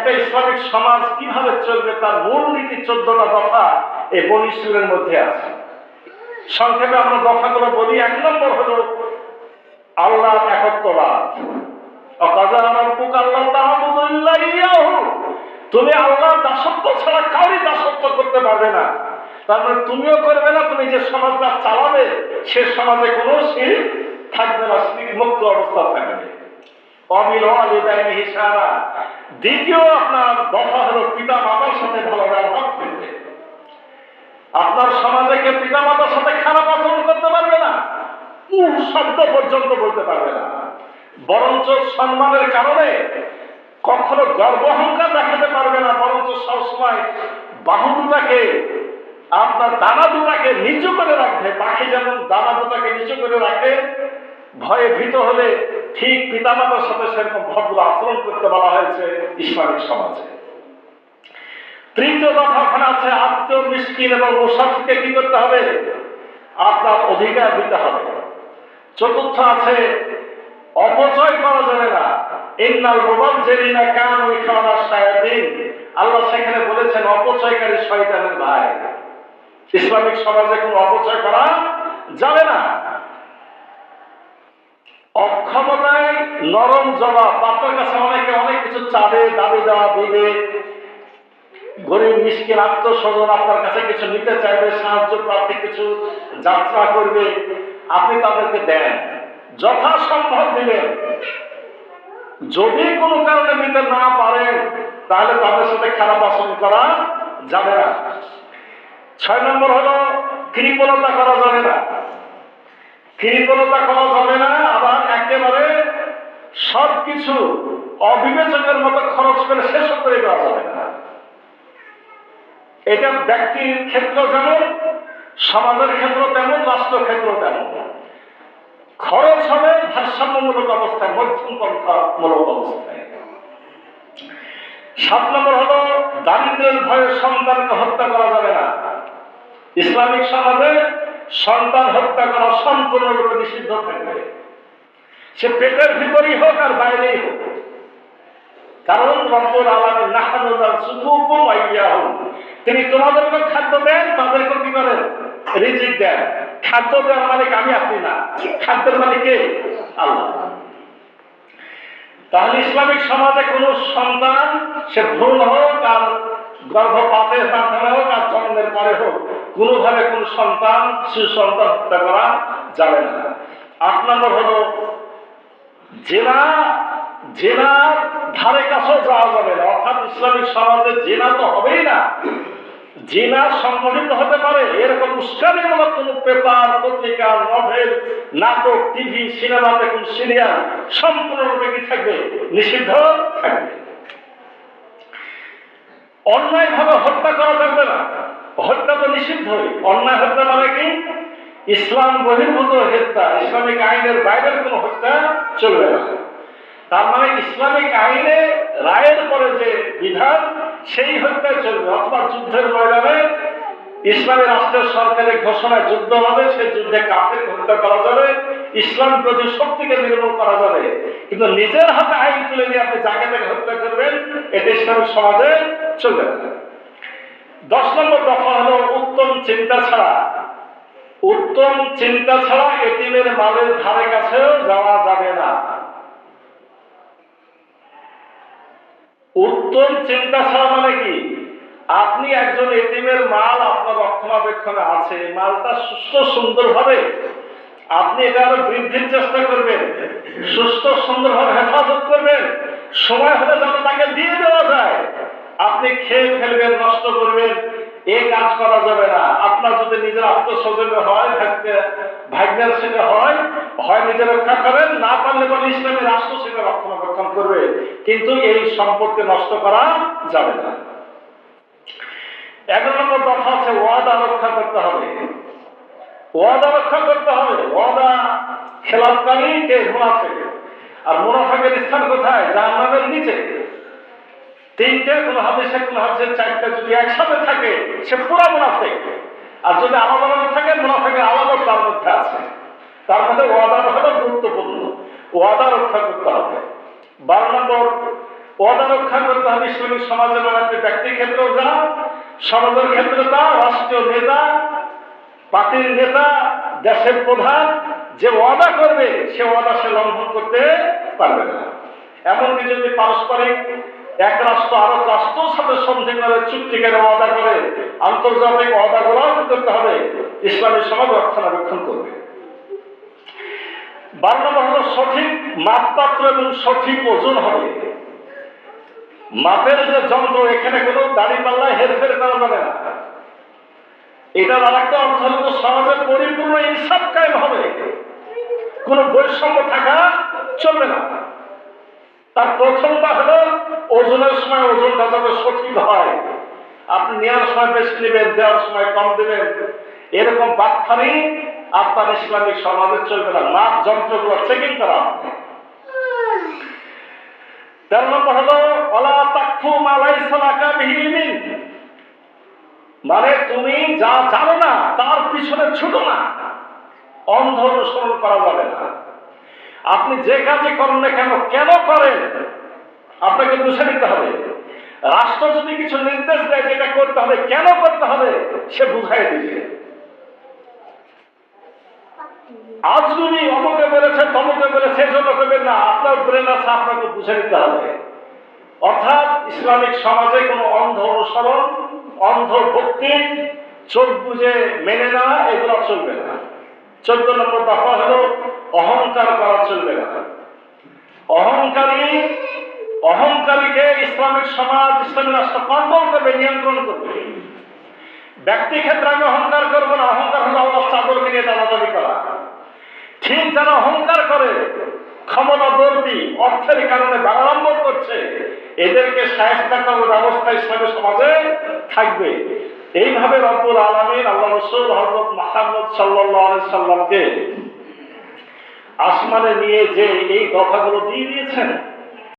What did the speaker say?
একটা ইসলামিক সমাজ কিভাবে চলবে তার মূল নীতি 14টা দফা এই বনী ইসরাইলের মধ্যে আছে। সংক্ষেপে আমরা দফাগুলো বলি। 1 নম্বর হলো আল্লাহর একত্ববাদ। তুমি আল্লাহর দাসত্ব ছাড়া কাউরই দাসত্ব করতে পারবে না। তার মানে তুমিও করবে না, তুমি যে সমাজটা চালাবে সে সমাজে কোনো শিরক থাকবে না, শিরক মুক্ত অবস্থা থাকবে। দ্বিতীয় আপনার দফা হলো পিতা মাতার সাথে ভালো ব্যবহার করবে। আপনার সমাজে কেউ পিতা মাতার সাথে খারাপ আচরণ করতে পারবে না, শব্দ পর্যন্ত বলতে পারবে না। বরঞ্চ সম্মানের কারণে কখনো গর্ব অহংকার দেখাতে পারবে না, বরঞ্চ সবসময় বাহু দুটাকে আপনার দানা দুটাকে নিচু করে রাখবে। পাখি যেমন দানা দুটাকে নিচু করে রাখে, ভয়ে ভীত হলে ঠিক পিতামাতার সাথে সেরকম ভদ্র আচরণ করতে বলা হয়েছে ইসলামিক সমাজে। তৃতীয় দফা ওখানে আছে আত্মীয় মিসকিন এবং মুসাফিরকে কি করতে হবে? আপনার অধিকার দিতে হবে। চতুর্থ আছে অপচয় করা যাবে না। ইন্নাল মুবাজ্জিরিনা কানু ইখওয়ানাশ শায়াতিন। আল্লাহ সেখানে বলেছেন অপচয়কারী শয়তানের ভাই। ইসলামিক সমাজে কোনো অপচয় করা যাবে না। অক্ষমতায় নরম জবাব। আপনার কাছে অনেকে অনেক কিছু চাবে, দাবি দেওয়া দিবে। গরিব মিসকিন আত্মস্বজন আপনার কাছে কিছু নিতে চাইবে, সাহায্য প্রার্থী কিছু যাত্রা করবে, আপনি তাদেরকে দেন, যথাসম্ভব দিবেন। যদি কোনো কারণে দিতে না পারেন তাহলে তাদের সাথে খারাপ আচরণ করা যাবে না। 6 নম্বর হলো কৃপণতা করা যাবে না। কৃপণতা করা যাবে না। আবার একেবারে সবকিছু অবিবেচকের মতো খরচ করে শেষ করে দেওয়া যাবে না। এটা ব্যক্তির ক্ষেত্র যেমন, সমাজের ক্ষেত্র তেমন, রাষ্ট্র ক্ষেত্র তেমন। খরচ হবে ভারসাম্যমূলক অবস্থায়, মধ্যমপন্থামূলক অবস্থায়। 7 নম্বর হলো দারিদ্র্যের ভয়ে সন্তানকে হত্যা করা যাবে না। ইসলামিক সমাজে সন্তান হত্যা করা সম্পূর্ণরূপে নিষিদ্ধ থাকবে, সে পেটের ভিতরেই হোক আর বাইরেই হোক। কারণ রব্বুল আলামিন নাহনু নারযুকুকুম ওয়া ইয়াহুম, তিনি তোমাদেরকে খাদ্য দেন, তাদেরকে কি করেন? রিজিক দেন। খাদ্য দেওয়ার মালিক আমি, আপনি না। খাদ্যের মালিক কে? আল্লাহ। তাহলে ইসলামিক সমাজে কোন সন্তান, সে ভ্রূণ হোক আর গর্ভপাতের মাধ্যমে হোক আর জন্মের পরে হোক, কোনোভাবে কোন সন্তান, শিশু সন্তান হত্যা করা যাবে না। 8 নম্বর হলো জেনার ধারে কাছেও যাওয়া যাবে না। অর্থাৎ ইসলামিক সমাজে জেনা তো হবেই না। জিনা সংগঠিত হতে পারে এরকম উস্কানিমূলক কোন পেপার, পত্রিকা, নভেল, নাটক, টিভি, সিনেমাতে কোন সিরিয়াল সম্পূর্ণরূপে কি থাকবে? নিষিদ্ধ থাকবে। অন্যায় ভাবে হত্যা করা যাবে না। হত্যা তো নিষিদ্ধই। অন্যায় হত্যা মানে কি? ইসলাম বহির্ভূত হত্যা, ইসলামিক আইনের বাইরের কোন হত্যা চলবে না। তার মানে ইসলামিক আইনে রায়ের পরে যে বিধান সেই হত্যায় চলবে। অথবা যুদ্ধের ময়দানে ইসলামী রাষ্ট্রের সরকারের ঘোষণায় যুদ্ধ হবে, সেই যুদ্ধে কাফেরকে হত্যা করা যাবে, ইসলাম প্রতি শক্তিকে নির্মূল করা যাবে। কিন্তু নিজের হাতে আইন তুলে নিয়ে আপনি যাকে তাকে হত্যা করবেন, এটা ইসলামী সমাজে চলবে না। 10 নম্বর দফা হলো উত্তম চিন্তা ছাড়া। উত্তম চিন্তা ছাড়া এতিমের মালের ধারে কাছেও যাওয়া যাবে না। উত্তম চিন্তা ছাড়া মানে কি? আপনি একজন এতিমের মাল আপনার রক্ষণাবেক্ষণে আছে, মালটা সুস্থ সুন্দরভাবে আপনি এটা আরো বৃদ্ধির চেষ্টা করবেন, সুস্থ সুন্দরভাবে হেফাজত করবেন, সময় হলে যাতে তাকে দিয়ে দেওয়া যায়। আপনি খেয়ে ফেলবেন, নষ্ট করবেন, এই কাজ করা যাবে না। আপনার যদি নিজের আত্মস্বজনের হয়, ভাগ্যের সেটা হয়, হয় নিজে রক্ষা করেন, না পারলে বলে ইসলামী রাষ্ট্র সেটা রক্ষণাবেক্ষণ করবে, কিন্তু এই সম্পদকে নষ্ট করা যাবে না। 11 নম্বর দফা আছে ওয়াদা রক্ষা করতে হবে। ওয়াদা রক্ষা করতে হবে। ওয়াদা খেলাফকারী কে? মুনাফিক। আর মুনাফিকের স্থান কোথায়? জাহান্নামের নিচে। 3টে, কোন হাদিসে 4টে যদি একসাথে থাকে সে পুরা মুনাফিক। আর যদি আলাদা আলাদা থাকে, মুনাফিকের আলাদা তার মধ্যে আছে। তার মধ্যে ওয়াদাটা হলো গুরুত্বপূর্ণ। ওয়াদা রক্ষা করতে হবে। 12 নম্বর ওয়াদা রক্ষা করতে হবে ইসলামিক সমাজে, মানে ব্যক্তির ক্ষেত্রেও যা, সমাজের ক্ষেত্রে তা, রাষ্ট্রীয় নেতা, পার্টির নেতা, দেশের প্রধান যে ওয়াদা করবে সে ওয়াদা সে লঙ্ঘন করতে পারবে না। এমনকি যদি পারস্পরিক এক রাষ্ট্র আরো রাষ্ট্রের সাথে সন্ধি করে, চুক্তি করে, ওয়াদা করে, আন্তর্জাতিক ওয়াদাগুলো করতে হবে, ইসলামী সমাজ রক্ষণাবেক্ষণ করবে। 12 নম্বর হলো সঠিক মাপপাত্র এবং সঠিক ওজন হবে। মাপের যে যন্ত্র, এখানে কোনো দাড়ি পাল্লায় হেরফের করা যাবে না। এটার আর একটা অর্থ হলো সমাজের পরিপূর্ণ ইনসাফ কায়েম হবে, কোন বৈষম্য থাকা চলবে না। তার প্রথমটা হলো ওজনের সময় ওজনটা যাতে সঠিক হয়। আপনি নেওয়ার সময় বেশি নেবেন, দেওয়ার সময় কম দেবেন, এরকম বাটখারি আপনার ইসলামিক সমাজে চলবে না। মাপ যন্ত্রগুলো চেকিং করা হবে। 13 নম্বর হলো ওয়ালা তাকফু মা লাইসা লাকা বিহি ইলমিন, মানে তুমি যা জানো না তার পিছনে ছুটো না, অন্ধ অনুসরণ করা যাবে না। আপনি যে কাজে করেন না কেন, কেন করেন আপনাকে বুঝে নিতে হবে। রাষ্ট্র যদি কিছু নির্দেশ দেয় যেটা করতে হবে, কেন করতে হবে সে বুঝাই দিবে। আজগুবি অমুকে বলেছে তমুকে বলেছে সেজন্য করবেন না, আপনার ব্রেন আছে, আপনাকে বুঝে নিতে হবে। অর্থাৎ ইসলামিক সমাজে কোনো অন্ধ অনুসরণ, অন্ধ ভক্তি, চোখ বুঝে মেনে নেওয়া এগুলো চলবে না। 14 নম্বর দফা হলো অহংকার করা চলবে না। অহংকারীকে ইসলামিক সমাজ, ইসলামী রাষ্ট্র কন্ট্রোল করবে, নিয়ন্ত্রণ করবে। ব্যক্তি ক্ষেত্রে আমি অহংকার করবো না। অহংকার হলো আল্লাহ চাদরকে নিয়ে দামাদামি করা। ঠিক যারা অহংকার করে, ক্ষমতা দর্পী, অর্থের কারণে বাড়ালম্বন করছে, এদেরকে শায়েস্তা করার ব্যবস্থা ইসলামী সমাজে থাকবে। এইভাবে রব্বুল আলামিন আল্লাহ রাসূল হযরত মুহাম্মদ সাল্লাল্লাহু আলাইহি সাল্লামকে আসমানে নিয়ে যে এই দফাগুলো দিয়ে দিয়েছেন,